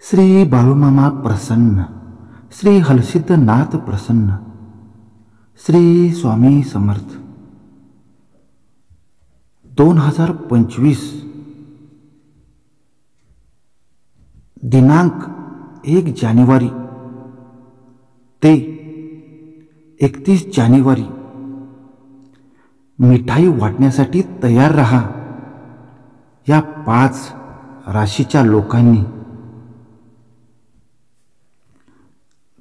श्री बाळूमामा प्रसन्न, श्री हलसिद्धनाथ प्रसन्न, श्री स्वामी समर्थ. 2025 दिनांक 1 जानेवारी ते 31 जानेवारी मिठाई वाटण्यासाठी तयार रहा. या 5 राशीच्या लोकांनी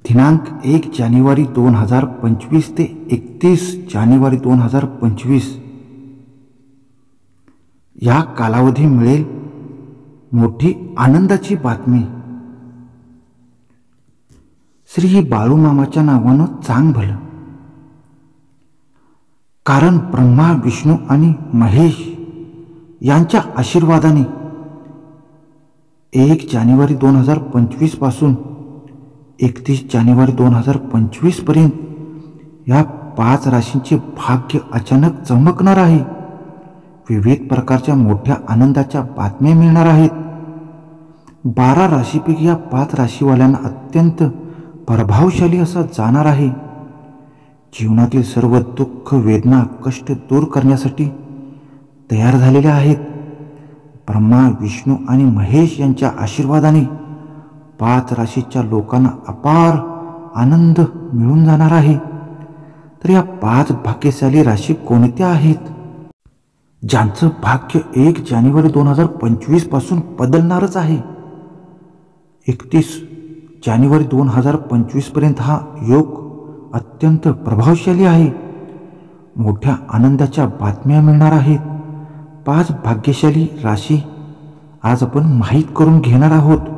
दिनांक 1 जानेवारी 2025 ते 31 जानेवारी 2025 या कालावधी मिळेल मोठी आनंदाची बातमी. श्री बाळूमामाच्या नावानं चांग भलं. कारण ब्रह्मा, विष्णू आणि महेश यांच्या आशीर्वादाने 1 जानेवारी 2025 पासून 31 जानेवारी 2025 पर्यंत या 5 राशींचे भाग्य अचानक चमकणार आहे. विविध प्रकारच्या मोठ्या आनंदाच्या बातम्या मिळणार आहेत. 12 राशीपैकी या 5 राशीवाल्यांना अत्यंत प्रभावशाली असा जाणार आहे. जीवनातील सर्व दुःख, वेदना, कष्ट दूर करण्यासाठी तयार झालेले आहेत. ब्रह्मा, विष्णू आणि महेश यांच्या आशीर्वादाने 5 राशीच्या लोकांना अपार आनंद मिळून जाणार आहे. तर या 5 भाग्यशाली राशी कोणत्या आहेत, ज्यांचं भाग्य 1 जानेवारी 2025 पासून बदलणारच आहे. 31 जानेवारी 2025 पर्यंत हा योग अत्यंत प्रभावशाली आहे. मोठ्या आनंदाच्या बातम्या मिळणार आहेत. 5 भाग्यशाली राशी आज आपण माहीत करून घेणार आहोत.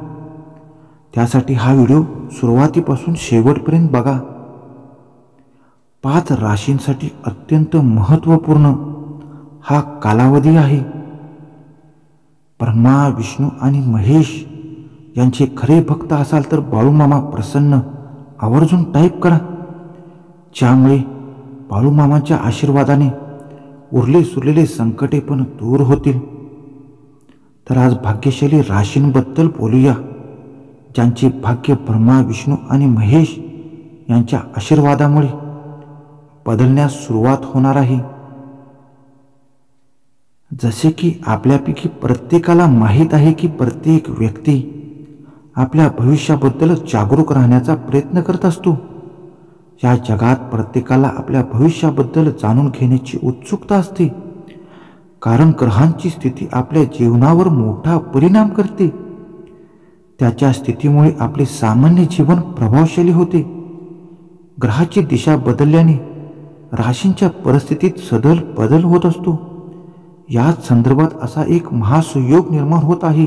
त्यासाठी हा व्हिडिओ सुरुवातीपासून शेवटपर्यंत बघा. 5 राशींसाठी अत्यंत महत्त्वपूर्ण हा कालावधी आहे. ब्रह्मा, विष्णू आणि महेश यांचे खरे भक्त असाल तर बाळूमामा प्रसन्न आवर्जून टाईप करा, ज्यामुळे बाळूमामाच्या आशीर्वादाने उरले सुरलेले संकटे पण दूर होतील. तर आज भाग्यशाली राशींबद्दल बोलूया, ज्यांचे भाग्य ब्रह्मा, विष्णू आणि महेश यांच्या आशीर्वादामुळे बदलण्यास सुरुवात होणार आहे. जसे की आपल्यापैकी प्रत्येकाला माहीत आहे की प्रत्येक व्यक्ती आपल्या भविष्याबद्दल जागरूक राहण्याचा प्रयत्न करत असतो. या जगात प्रत्येकाला आपल्या भविष्याबद्दल जाणून घेण्याची उत्सुकता असते. कारण ग्रहांची स्थिती आपल्या जीवनावर मोठा परिणाम करते. त्याच्या स्थितीमुळे आपले सामान्य जीवन प्रभावशाली होते. ग्रहाची दिशा बदलल्याने राशींच्या परिस्थितीत सदल बदल होत असतो. याच संदर्भात असा एक महासंयोग निर्माण होत आहे,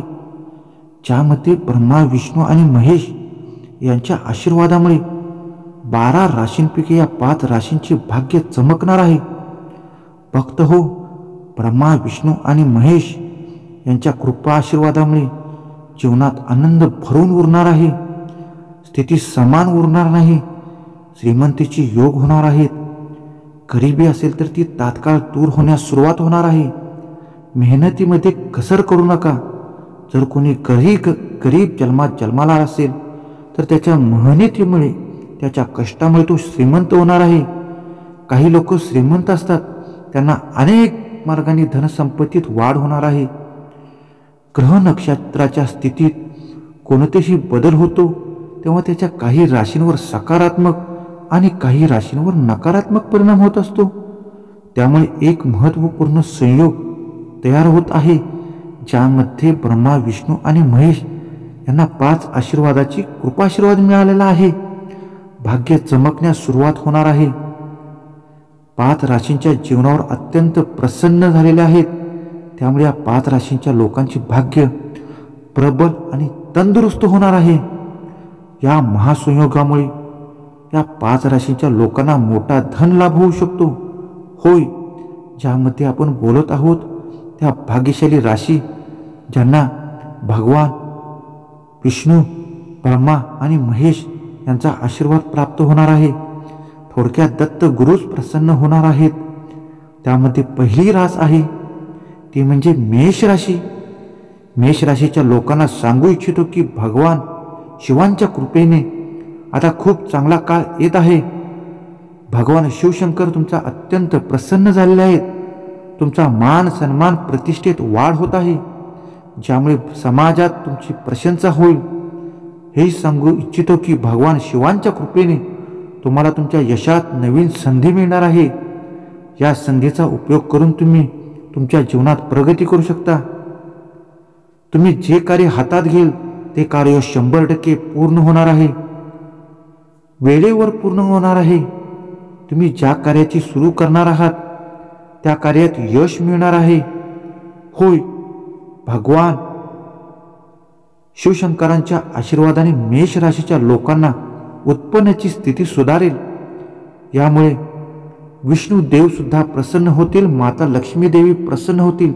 ज्यामध्ये ब्रह्मा, विष्णू आणि महेश यांच्या आशीर्वादामुळे 12 राशींपैकी या 5 राशींचे भाग्य चमकणार आहे. भक्त हो, ब्रह्मा, विष्णू आणि महेश यांच्या कृपा आशीर्वादामुळे जीवनात आनंद भरून उरणार आहे. स्थिती समान उरणार नाही. श्रीमंतीचे योग होणार आहेत. गरिबी असेल तर ती तात्काळ दूर होण्यास सुरुवात होणार आहे. मेहनतीमध्ये कसर करू नका. जर कोणी गरीब जन्माला असेल तर त्याच्या मेहनतीमुळे, त्याच्या कष्टामुळे तो श्रीमंत होणार आहे. काही लोक श्रीमंत असतात, त्यांना अनेक मार्गाने धनसंपत्तीत वाढ होणार आहे. ग्रह नक्षत्राच्या स्थितीत कोणतेही बदल होतो तेव्हा त्याच्या काही राशींवर सकारात्मक आणि काही राशींवर नकारात्मक परिणाम होत असतो. त्यामुळे एक महत्त्वपूर्ण संयोग तयार होत आहे, ज्यामध्ये ब्रह्मा, विष्णू आणि महेश यांना 5 आशीर्वादाची कृपाशीर्वाद मिळालेला आहे. भाग्य चमकण्यास सुरुवात होणार आहे. 5 राशींच्या जीवनावर अत्यंत प्रसन्न झालेले आहेत. त्यामुळे या 5 राशींच्या लोकांचे भाग्य प्रबल आणि तंदुरुस्त होणार आहे. या महासंयोगामुळे या 5 राशींच्या लोकांना मोठा धन लाभ होऊ शकतो. होय, ज्यामध्ये आपण बोलत आहोत त्या भाग्यशाली राशी ज्यांना भगवान विष्णू, ब्रह्मा आणि महेश यांचा आशीर्वाद प्राप्त होणार आहे. थोडक्यात दत्त गुरुच प्रसन्न होणार आहेत. त्यामध्ये पहिली रास आहे ती म्हणजे मेष राशी. मेष राशीच्या लोकांना सांगू इच्छितो की भगवान शिवांच्या कृपेने आता खूप चांगला काळ येत आहे. भगवान शिवशंकर तुमचा अत्यंत प्रसन्न झालेले आहेत. तुमचा मान सन्मान प्रतिष्ठेत वाढ होत आहे, ज्यामुळे समाजात तुमची प्रशंसा होईल. हे सांगू इच्छितो की भगवान शिवांच्या कृपेने तुम्हाला तुमच्या यशात नवीन संधी मिळणार आहे. या संधीचा उपयोग करून तुम्ही तुमच्या जीवनात प्रगती करू शकता. तुम्ही जे कार्य हातात घेल ते कार्य 100% पूर्ण होणार आहे, वेळेवर पूर्ण होणार आहे. तुम्ही ज्या कार्याची सुरू करणार आहात त्या कार्यात यश मिळणार आहे. होय, भगवान शिवशंकरांच्या आशीर्वादाने मेष राशीच्या लोकांना उत्पन्नाची स्थिती सुधारेल. यामुळे विष्णू देव सुद्धा प्रसन्न होतील, माता लक्ष्मी देवी प्रसन्न होतील.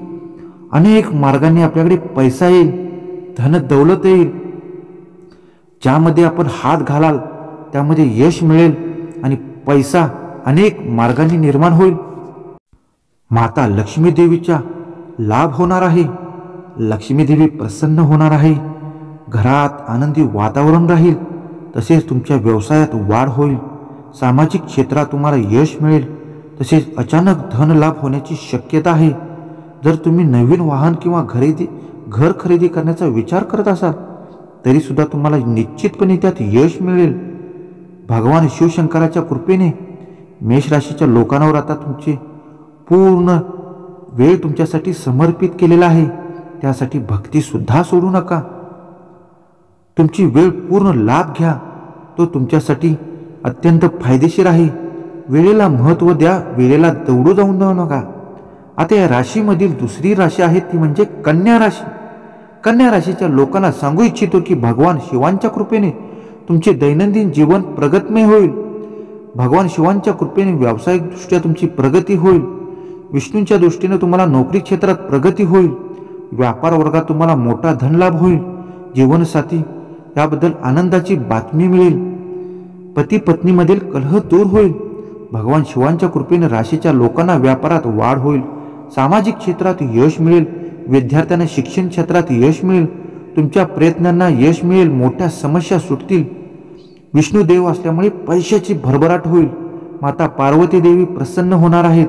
अनेक मार्गांनी आपल्याकडे पैसा येईल, धन दौलत येईल. ज्यामध्ये आपण हात घालाल त्यामध्ये यश मिळेल आणि पैसा अनेक मार्गांनी निर्माण होईल. माता लक्ष्मी देवीचा लाभ होणार आहे. लक्ष्मी देवी प्रसन्न होणार आहे. घरात आनंदी वातावरण राहील. तसेच तुमच्या व्यवसायात वाढ होईल. सामाजिक क्षेत्रात तुम्हाला यश मिळेल. तसेच अचानक धन लाभ होण्याची शक्यता आहे. जर तुम्ही नवीन वाहन किंवा घर खरेदी करण्याचा विचार करत असाल तरी सुद्धा तुम्हाला निश्चितपणे त्यात यश मिळेल. भगवान शिवशंकराच्या कृपेने मेष राशीच्या लोकांवर आता तुमचे पूर्ण वेळ तुमच्यासाठी समर्पित केलेला आहे. त्यासाठी भक्ती सुद्धा सोडू नका. तुमची वेळ पूर्ण लाभ घ्या. तो तुमच्यासाठी अत्यंत फायदेशीर आहे. वेळेला महत्त्व द्या. वेळेला दौडू जाऊन देऊ नका. आता या राशीमधील दुसरी राशी आहे ती म्हणजे कन्या राशी. कन्या राशीच्या लोकांना सांगू इच्छितो की भगवान शिवांच्या कृपेने तुमचे दैनंदिन जीवन प्रगतमय होईल. भगवान शिवांच्या कृपेने व्यावसायिकदृष्ट्या तुमची प्रगती होईल. विष्णूंच्या दृष्टीने तुम्हाला नोकरी क्षेत्रात प्रगती होईल. व्यापार वर्गात तुम्हाला मोठा धनलाभ होईल. जीवनसाथी याबद्दल आनंदाची बातमी मिळेल. पती पत्नीमधील कलह दूर होईल. भगवान शिवांच्या कृपेने राशीच्या लोकांना व्यापारात वाढ होईल. सामाजिक क्षेत्रात यश मिळेल. विद्यार्थ्यांना शिक्षण क्षेत्रात यश मिळेल. तुमच्या प्रयत्नांना यश मिळेल. मोठ्या समस्या सुटतील. विष्णू देव असल्यामुळे पैशाची भरभराट होईल. माता पार्वती देवी प्रसन्न होणार आहेत.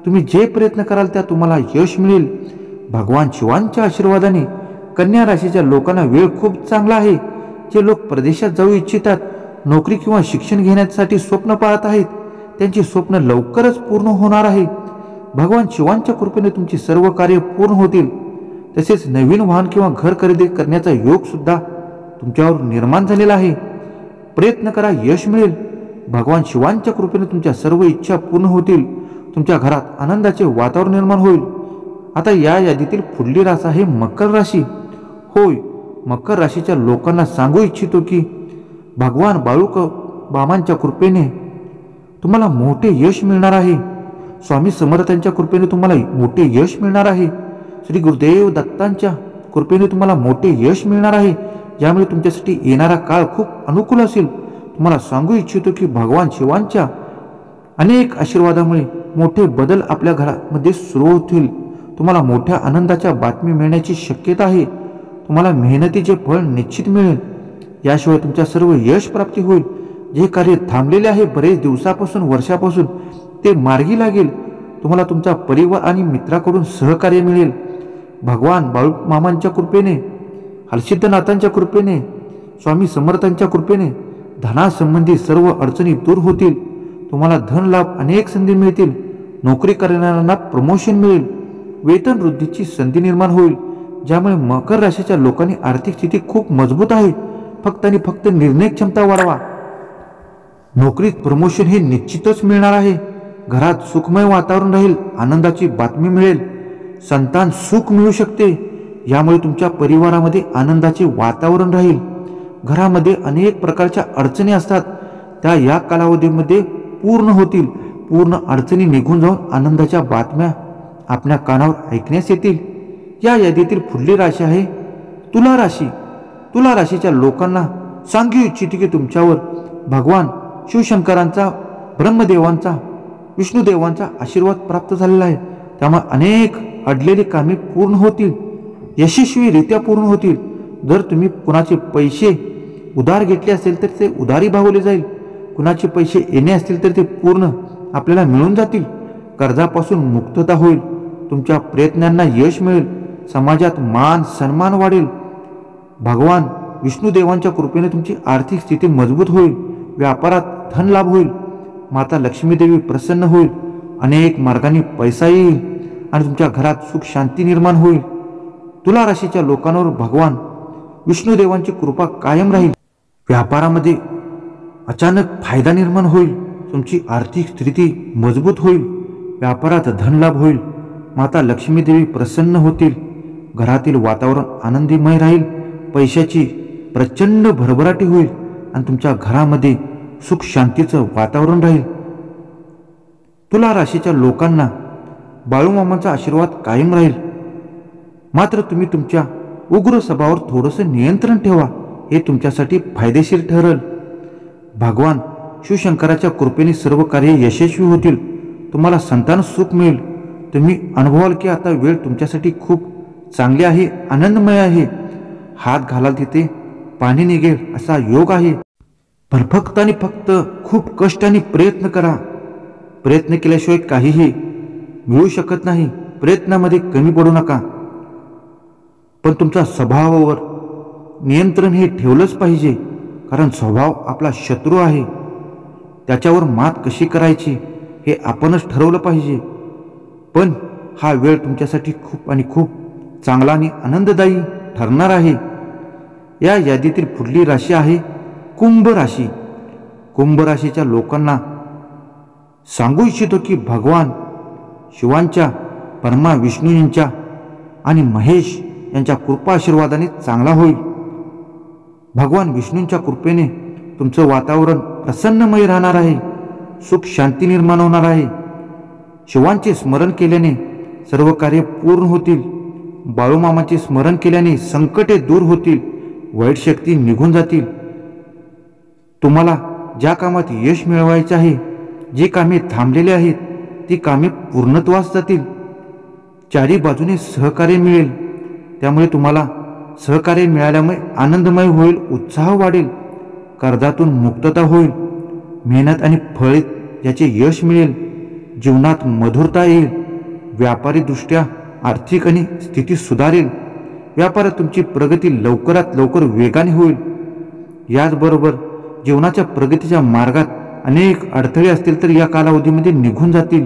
तुम्ही जे प्रयत्न कराल त्या तुम्हाला यश मिळेल. भगवान शिवांच्या आशीर्वादाने कन्या राशीच्या लोकांना वेळ खूप चांगला आहे. जे लोक परदेशात जाऊ इच्छितात, नोकरी किंवा शिक्षण घेण्यासाठी स्वप्न पाहत आहेत, त्यांची स्वप्न लवकरच पूर्ण होणार आहे. भगवान शिवांच्या कृपेने तुमची सर्व कार्य पूर्ण होतील. तसेच नवीन वाहन किंवा घर खरेदी करण्याचा योग सुद्धा तुमच्यावर निर्माण झालेला आहे. प्रयत्न करा, यश मिळेल. भगवान शिवांच्या कृपेने तुमच्या सर्व इच्छा पूर्ण होतील. तुमच्या घरात आनंदाचे वातावरण निर्माण होईल. आता या यादीतील पुढली राशी आहे मकर राशी. होय, मकर राशीच्या लोकांना सांगू इच्छितो की भगवान बाळूमामांच्या कृपेने तुम्हाला मोठे यश मिळणार आहे. स्वामी समर्थांच्या कृपेने तुम्हाला मोठे यश मिळणार आहे. श्री गुरुदेव दत्तांच्या कृपेने तुम्हाला मोठे यश मिळणार आहे. ज्यामुळे तुमच्यासाठी येणारा काळ खूप अनुकूल असेल. तुम्हाला सांगू इच्छितो की भगवान शिवांच्या अनेक आशीर्वादामुळे मोठे बदल आपल्या घरामध्ये सुरू होतील. तुम्हाला मोठ्या आनंदाच्या बातमी मिळण्याची शक्यता आहे. तुम्हाला मेहनतीचे फळ निश्चित मिळेल. याशिवाय तुमच्या सर्व यश प्राप्ती होईल. जे कार्य थांबलेले आहे बरेच दिवसापासून वर्षापासून ते मार्गी लागेल. तुम्हाला तुमचा परिवार आणि मित्राकडून सहकार्य मिळेल. भगवान बाळूमामांच्या कृपेने, हर्षिद्धनाथांच्या कृपेने, स्वामी समर्थांच्या कृपेने धनासंबंधी सर्व अडचणी दूर होतील. तुम्हाला धन लाभ अनेक संधी मिळतील. नोकरी करणाऱ्यांना प्रमोशन मिळेल. वेतन वृद्धीची संधी निर्माण होईल. ज्यामुळे मकर राशीच्या लोकांनी आर्थिक स्थिती खूप मजबूत आहे. फक्त आणि फक्त निर्णय क्षमता वाढवा. नोकरीत प्रमोशन हे निश्चितच मिळणार आहे. घरात सुखमय वातावरण राहील. आनंदाची बातमी मिळेल. संतान सुख मिळू शकते. यामुळे तुमच्या परिवारामध्ये आनंदाचे वातावरण राहील. घरामध्ये अनेक प्रकारच्या अडचणी असतात, त्या या कालावधीमध्ये पूर्ण होतील. पूर्ण अडचणी निघून जाऊन आनंदाच्या बातम्या आपल्या कानावर ऐकण्यास येतील. या यादीतील पुढली राशी आहे तुला राशी. तुला राशीच्या लोकांना सांगू इच्छिते की तुमच्यावर भगवान शिवशंकरांचा, ब्रह्मदेवांचा, विष्णुदेवांचा आशीर्वाद प्राप्त झालेला आहे. त्यामुळे अनेक अडलेली कामे पूर्ण होतील. यशस्वीरित्या पूर्ण होतील. जर तुम्ही कुणाचे पैसे उधार घेतले असेल तर ते उधारी भागवले जाईल. कुणाचे पैसे येणे असतील तर ते पूर्ण आपल्याला मिळून जातील. कर्जापासून मुक्तता होईल. तुमच्या प्रयत्नांना यश मिळेल. समाजात मान सन्मान वाढेल. भगवान विष्णुदेवांच्या कृपेने तुमची आर्थिक स्थिती मजबूत होईल. व्यापारात धन लाभ होईल. माता लक्ष्मीदेवी प्रसन्न होईल. अनेक मार्गांनी पैसा येईल आणि तुमच्या घरात सुख शांती निर्माण होईल. तुला राशीच्या लोकांवर भगवान विष्णुदेवांची कृपा कायम राहील. व्यापारामध्ये अचानक फायदा निर्माण होईल. तुमची आर्थिक स्थिती मजबूत होईल. व्यापारात धनलाभ होईल. माता लक्ष्मीदेवी प्रसन्न होतील. घरातील वातावरण आनंदीमय राहील. पैशाची प्रचंड भरभराटी होईल आणि तुमच्या घरामध्ये सुख शांतीचं वातावरण राहील. तुला राशीच्या लोकांना बाळूमामांचा आशीर्वाद कायम राहील. मात्र तुम्ही तुमच्या उग्र स्वभावावर थोडंसं नियंत्रण ठेवा. हे तुमच्यासाठी फायदेशीर ठरेल. भगवान शिवशंकराच्या कृपेने सर्व कार्य यशस्वी होतील. तुम्हाला संतान सुख मिळेल. तुम्ही अनुभवाल की आता वेळ तुमच्यासाठी खूप चांगली आहे, आनंदमय आहे. हात घालाल तिथे पाणी निघेल असा योग आहे. पण फक्त आणि फक्त खूप कष्ट आणि प्रयत्न करा. प्रयत्न केल्याशिवाय काहीही मिळू शकत नाही. प्रयत्नामध्ये कमी पडू नका. पण तुमच्या स्वभावावर नियंत्रण हे ठेवलंच पाहिजे. कारण स्वभाव आपला शत्रू आहे. त्याच्यावर मात कशी करायची हे आपणच ठरवलं पाहिजे. पण हा वेळ तुमच्यासाठी खूप आणि खूप चांगला आणि आनंददायी ठरणार आहे. या यादीतील पुढली राशी आहे कुंभ राशी. कुंभ राशीच्या लोकांना सांगू इच्छितो की भगवान शिवांच्या, परमा विष्णूंच्या आणि महेश यांच्या कृपा आशीर्वादाने चांगला होईल. भगवान विष्णूंच्या कृपेने तुमचं वातावरण प्रसन्नमय राहणार आहे. सुख शांती निर्माण होणार आहे. शिवांचे स्मरण केल्याने सर्व कार्य पूर्ण होतील. बाळूमामाचे स्मरण केल्याने संकटे दूर होतील. वाईट शक्ती निघून जातील. तुम्हाला ज्या कामात यश मिळवायचे आहे, जी कामे थांबलेली आहेत ती कामे पूर्णत्वास जातील. चारी बाजूने सहकार्य मिळेल. त्यामुळे तुम्हाला सहकार्य मिळाल्यामुळे आनंदमय होईल. उत्साह वाढेल. कर्जातून मुक्तता होईल. मेहनत आणि फळे याचे यश मिळेल. जीवनात मधुरता येईल. व्यापारीदृष्ट्या आर्थिक आणि स्थिती सुधारेल. व्यापारात तुमची प्रगती लवकरात लवकर वेगाने होईल. याचबरोबर जीवनाच्या प्रगतीच्या मार्गात अनेक अडथळे असतील तर या कालावधीमध्ये निघून जातील.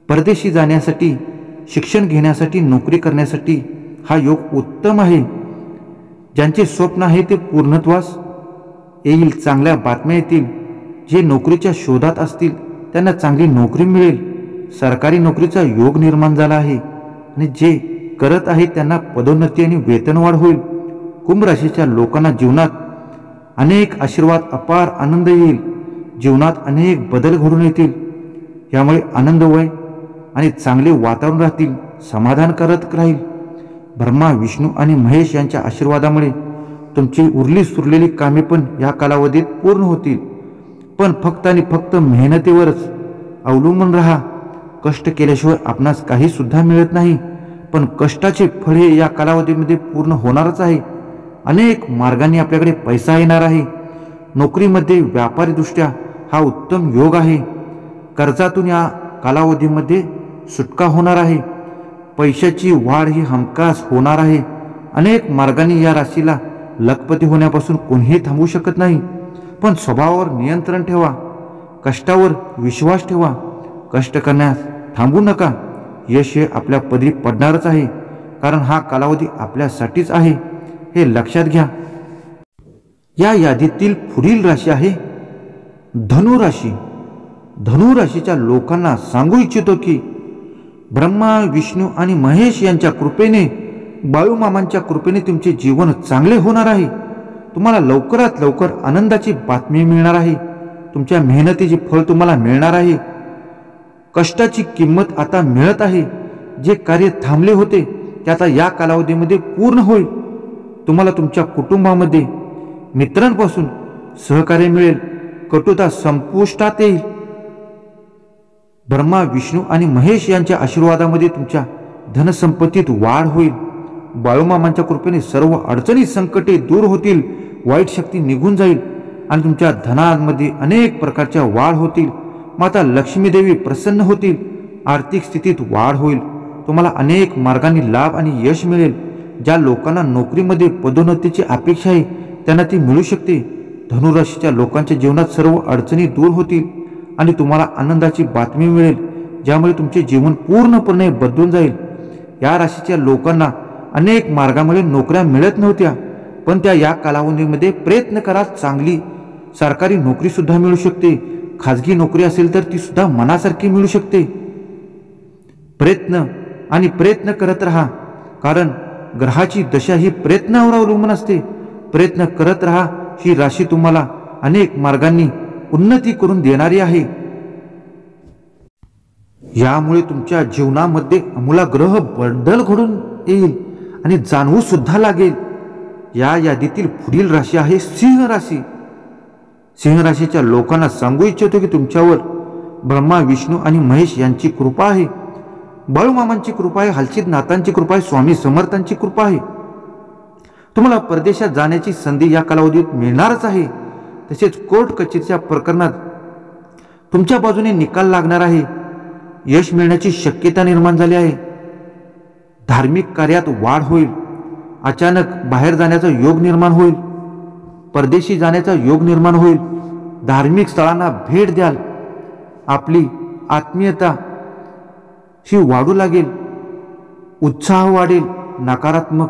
परदेशी जाण्यासाठी, शिक्षण घेण्यासाठी, नोकरी करण्यासाठी हा योग उत्तम आहे. ज्यांचे स्वप्न आहे ते पूर्णत्वास येईल. चांगल्या बातम्या येतील. जे नोकरीच्या शोधात असतील त्यांना चांगली नोकरी मिळेल. सरकारी नोकरीचा योग निर्माण झाला आहे आणि जे करत आहेत त्यांना पदोन्नती आणि वेतनवाढ होईल. कुंभ राशीच्या लोकांना जीवनात अनेक आशीर्वाद, अपार आनंद येईल. जीवनात अनेक बदल घडून येतील. यामुळे आनंदमय आणि चांगले वातावरण राहतील. समाधान करत राहील. ब्रह्मा, विष्णू आणि महेश यांच्या आशीर्वादामुळे तुमची उरली सुरलेली कामे पण या कालावधीत पूर्ण होतील. पण फक्त आणि फक्त मेहनतीवरच अवलंबून राहा. कष्ट केल्याशिवाय आपणास काही सुद्धा मिळत नाही. पण कष्टाचे फळ हे या कालावधीमध्ये पूर्ण होणारच आहे. अनेक मार्गांनी आपल्याकडे पैसा येणार आहे. नोकरीमध्ये व्यापारीदृष्ट्या हा उत्तम योग आहे. कर्जातून या कालावधीमध्ये सुटका होणार आहे. पैशाची वाढ ही हमखास होणार आहे. अनेक मार्गांनी या राशीला लखपती होण्यापासून कोणीही थांबवू शकत नाही. पण स्वभावावर नियंत्रण ठेवा. कष्टावर विश्वास ठेवा. कष्ट करण्यास थांबू नका. यश हे आपल्या पदरी पडणारच आहे. कारण हा कालावधी आपल्यासाठीच आहे हे लक्षात घ्या. या यादीतील पुढील राशी आहे धनु राशी. धनु राशीच्या लोकांना सांगू इच्छितो की ब्रह्मा, विष्णू आणि महेश यांच्या कृपेने, बाळूमामांच्या कृपेने तुमचे जीवन चांगले होणार आहे. तुम्हाला लवकरात लवकर आनंदाची बातमी मिळणार आहे. तुमच्या मेहनतीचे फळ तुम्हाला मिळणार आहे. कष्टाची किंमत आता मिळत आहे. जे कार्य थांबले होते ते आता या कालावधीमध्ये पूर्ण होईल. तुम्हाला तुमच्या कुटुंबामध्ये, मित्रांपासून सहकार्य मिळेल. कटुता संपुष्टात येईल. ब्रह्मा, विष्णू आणि महेश यांच्या आशीर्वादामध्ये तुमच्या धनसंपत्तीत वाढ होईल. बाळूमामांच्या कृपेने सर्व अडचणी संकटे दूर होतील, वाईट शक्ती निघून जाईल आणि तुमच्या धनामध्ये अनेक प्रकारच्या वाढ होतील. माता लक्ष्मी देवी प्रसन्न होतील, आर्थिक स्थितीत वाढ होईल. तुम्हाला अनेक मार्गांनी लाभ आणि यश मिळेल. ज्या लोकांना नोकरीमध्ये पदोन्नतीची अपेक्षा आहे त्यांना ती मिळू शकते. धनुराशीच्या लोकांच्या जीवनात सर्व अडचणी दूर होतील आणि तुम्हाला आनंदाची बातमी मिळेल, ज्यामुळे तुमचे जीवन पूर्णपणे बदलून जाईल. या राशीच्या लोकांना अनेक मार्गामुळे नोकऱ्या मिळत नव्हत्या, पण या कालावधीमध्ये प्रयत्न करा, चांगली सरकारी नोकरी सुद्धा मिळू शकते. खाजगी नोकरी असेल तर ती सुद्धा मनासारखी मिळू शकते. प्रयत्न करत राहा, कारण ग्रहाची दशा ही प्रयत्नावर अवलंबून असते. प्रयत्न करत राहा. ही राशी तुम्हाला अनेक मार्गांनी उन्नती करून देणारी आहे. यामुळे तुमच्या जीवनामध्ये आमूलाग्र बदल घडून येईल आणि जाणवू सुद्धा लागेल. या यादीतील पुढील राशी आहे सिंह राशी. सिंह राशीच्या लोकांना सांगू इच्छितो की तुमच्यावर ब्रह्मा, विष्णू आणि महेश यांची कृपा आहे. बाळूमामांची कृपा आहे, हलसिद्ध नाथांची कृपा आहे, स्वामी समर्थांची कृपा आहे. तुम्हाला परदेशात जाण्याची संधी या कालावधीत मिळणारच आहे. तसेच कोर्ट कचेरीच्या प्रकरणात तुमच्या बाजूने निकाल लागणार आहे. यश मिळण्याची शक्यता निर्माण झाली आहे. धार्मिक कार्यात वाढ होईल. अचानक बाहेर जाण्याचा योग निर्माण होईल. परदेशी जाण्याचा योग निर्माण होईल. धार्मिक स्थळांना भेट द्याल. आपली आत्मीयता ही वाढू लागेल. उत्साह वाढेल. नकारात्मक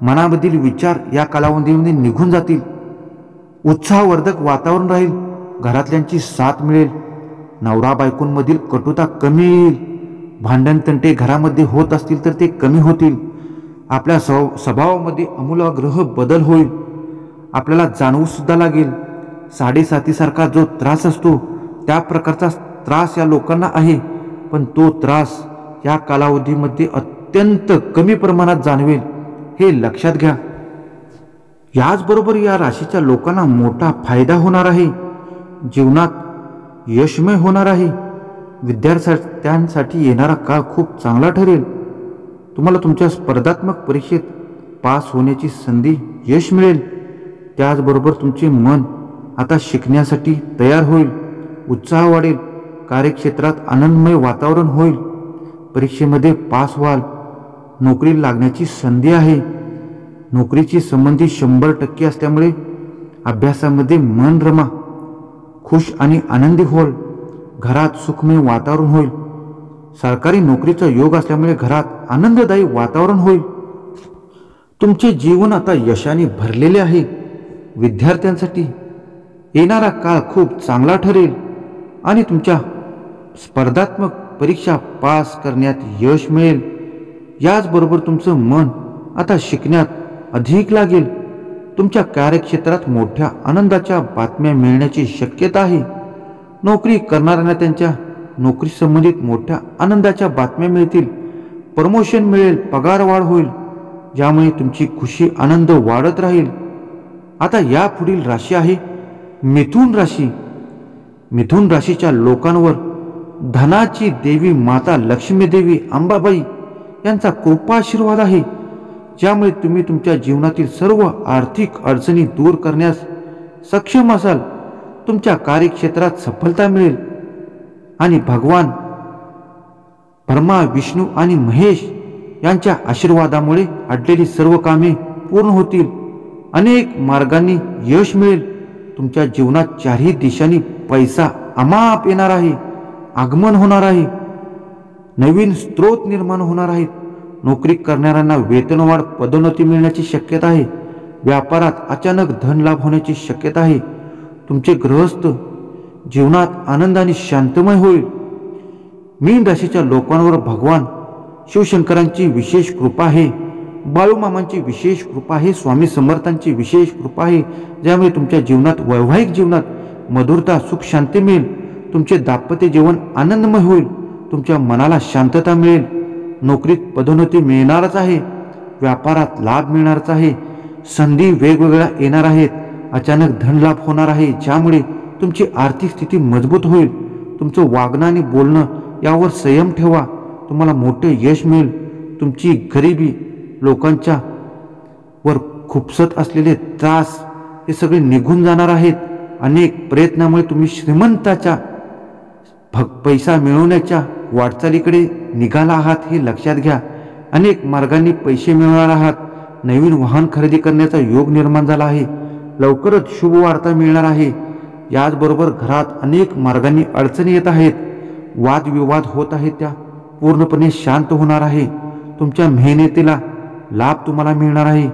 मनामधील विचार या कालावधीमध्ये निघून जातील. उत्साहवर्धक वातावरण राहील. घरातल्यांची साथ मिळेल. नवरा बायकोंमधील कटुता कमी येईल. भांडण तंटे घरामध्ये होत असतील तर ते कमी होतील. आपल्या स्वभावामध्ये आमूलाग्र बदल होईल. आपल्याला जाणवू सुद्धा लागेल. साडेसातीसारखा जो त्रास असतो त्या प्रकारचा त्रास या लोकांना आहे, पण तो त्रास या कालावधीमध्ये अत्यंत कमी प्रमाणात जाणवेल, हे लक्षात घ्या. याचबरोबर या राशीच्या लोकांना मोठा फायदा होणार आहे. जीवनात यशमय होणार आहे. विद्यार्थ्यांसाठी येणारा काळ खूप चांगला ठरेल. तुम्हाला तुमच्या स्पर्धात्मक परीक्षेत पास होण्याची संधी, यश मिळेल. त्याचबरोबर तुमचे मन आता शिकण्यासाठी तयार होईल. उत्साह वाढेल. कार्यक्षेत्रात आनंदमय वातावरण होईल. परीक्षेमध्ये पास व्हाल. नोकरी लागण्याची संधी आहे. नोकरीची संबंधी 100% असल्यामुळे अभ्यासामध्ये मन रमा. खुश आणि आनंदी होईल. घरात सुखमय वातावरण होईल. सरकारी नोकरीचा योग असल्यामुळे घरात आनंददायी वातावरण होईल. तुमचे जीवन आता यशाने भरलेले आहे. विद्यार्थ्यांसाठी येणारा काळ खूप चांगला ठरेल आणि तुमच्या स्पर्धात्मक परीक्षा पास करण्यात यश मिळेल. याचबरोबर तुमचं मन आता शिकण्यात अधिक लागेल. तुमच्या कार्यक्षेत्रात मोठ्या आनंदाच्या बातम्या मिळण्याची शक्यता आहे. नोकरी करणाऱ्यांना त्यांच्या नोकरी संबंधित मोठ्या आनंदाच्या बातम्या मिळतील. प्रमोशन मिळेल. पगार वाढ होईल, ज्यामुळे तुमची खुशी आनंद वाढत राहील. आता या पुढील राशी आहे मिथुन राशी. मिथुन राशीच्या लोकांवर धनाची देवी माता लक्ष्मी देवी अंबाबाई यांचा कृपाशीर्वाद आहे, ज्यामुळे तुम्ही तुमच्या जीवनातील सर्व आर्थिक अडचणी दूर करण्यास सक्षम असाल. तुमच्या कार्यक्षेत्रात सफलता मिळेल आणि भगवान ब्रह्मा, विष्णू आणि महेश यांच्या आशीर्वादामुळे अडलेली सर्व कामे पूर्ण होतील. अनेक मार्गांनी यश मिळेल. तुमच्या जीवनात चारही दिशांनी पैसा अमाप येणार आहे. आगमन होणार आहे. नवीन स्रोत निर्माण होणार आहेत. नोकरी करणाऱ्यांना वेतनवाढ, पदोन्नती मिळण्याची शक्यता आहे. व्यापारात अचानक धन लाभ होण्याची शक्यता आहे. तुमचे गृहस्थ जीवनात आनंद आणि शांतमय होईल. मीन राशीच्या लोकांवर भगवान शिवशंकरांची विशेष कृपा आहे. बाळूमामांची विशेष कृपा आहे. स्वामी समर्थांची विशेष कृपा आहे, ज्यामुळे तुमच्या जीवनात, वैवाहिक जीवनात मधुरता, सुख, शांती मिळेल. तुमचे दाम्पत्य जीवन आनंदमय होईल. तुमच्या मनाला शांतता मिळेल. नोकरीत पदोन्नती मिळणारच आहे. व्यापारात लाभ मिळणारच आहे. संधी वेगवेगळ्या येणार आहेत. अचानक धन लाभ होणार आहे, ज्यामुळे तुमची आर्थिक स्थिती मजबूत होईल. तुमचं वागणं आणि बोलणं यावर संयम ठेवा. तुम्हाला मोठे यश मिळेल. तुमची गरिबी लोकांच्या वर खुपसत असलेले त्रास हे सगळे निघून जाणार आहेत. अनेक प्रयत्नामुळे तुम्ही श्रीमंताच्या पैसा मिळवण्याच्या वाटचालीकडे निघाला आहात हे लक्षात घ्या. अनेक मार्गांनी पैसे मिळवणार आहात. नवीन वाहन खरेदी करण्याचा योग निर्माण झाला आहे. लवकरच शुभ वार्ता मिळणार आहे. याचबरोबर घरात अनेक मार्गांनी अडचणी येत आहेत. वादविवाद होत आहेत, त्या पूर्णपणे शांत होणार आहे. तुमच्या मेहनतीला लाभ तुम्हाला मिळणार आहे.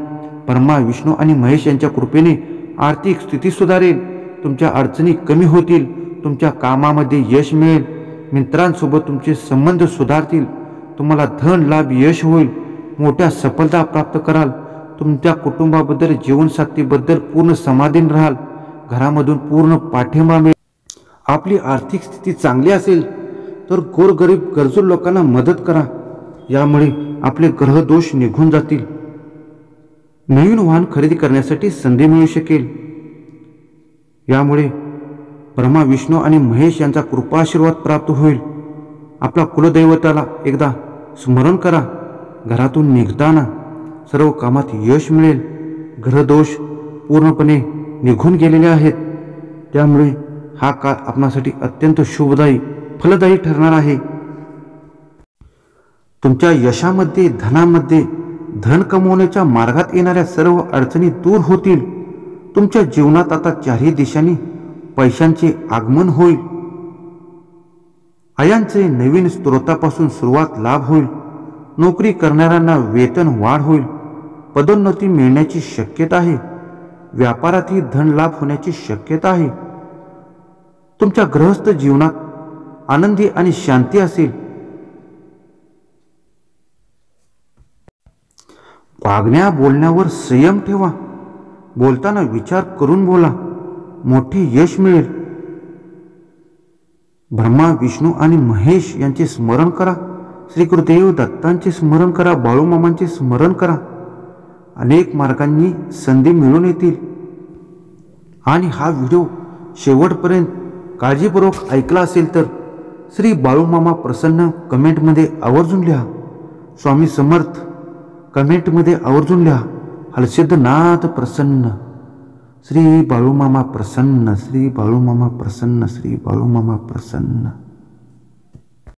ब्रह्मा विष्णू आणि महेश यांच्या कृपेने आर्थिक स्थिती सुधारेल. तुमच्या अडचणी कमी होतील. तुमच्या कामामध्ये यश मिळेल. मित्रांसोबत तुमचे संबंध सुधारतील. तुम्हाला धन लाभ यश होईल. मोठ्या सफलता प्राप्त कराल. तुमच्या कुटुंबाबद्दल जीवनसाथीबद्दल पूर्ण समाधान राहाल. घरामधून पूर्ण पाठिंबा मिळेल. आपली आर्थिक स्थिती चांगली असेल तर गोरगरीब गरजू लोकांना मदत करा. यामुळे आपले ग्रहदोष निघून जातील. नवीन वाहन खरेदी करण्यासाठी संधी मिळू शकेल. यामुळे ब्रह्मा विष्णू आणि महेश यांचा कृपाशीर्वाद प्राप्त होईल. आपल्या कुलदैवताला एकदा स्मरण करा. घरातून निघताना सर्व कामात यश मिळेल. ग्रहदोष पूर्णपणे निघून गेलेले आहेत. त्यामुळे हा काळ आपणासाठी अत्यंत शुभदायी फलदायी ठरणार आहे. तुमच्या यशामध्ये धनामध्ये धन कमवण्याच्या मार्गात येणाऱ्या सर्व अडचणी दूर होतील. तुमच्या जीवनात आता चारही दिशांनी पैशांचे आगमन होईल. आयांचे नवीन स्रोतापासून सुरुवात लाभ होईल. नोकरी करणाऱ्यांना वेतन वाढ होईल. पदोन्नती मिळण्याची शक्यता आहे. व्यापारातही धन लाभ होण्याची शक्यता आहे. तुमच्या गृहस्थ जीवनात आनंदी आणि शांती असेल. वागण्या बोलण्यावर संयम ठेवा. बोलताना विचार करून बोला. मोठे यश मिळेल. ब्रह्मा विष्णू आणि महेश यांचे स्मरण करा. श्री गुरुदेव दत्तांचे स्मरण करा. बाळूमामांचे स्मरण करा. अनेक मार्गांनी संधी मिळून येतील. आणि हा व्हिडिओ शेवटपर्यंत काळजीपूर्वक ऐकला असेल तर श्री बाळूमामा प्रसन्न कमेंटमध्ये आवर्जून लिहा. स्वामी समर्थ कमेंटमध्ये आवर्जून लिहा. हलसिद्धनाथ प्रसन्न. श्री बाळूमामा प्रसन्न. श्री बाळूमामा प्रसन्न. श्री बाळूमामा प्रसन्न.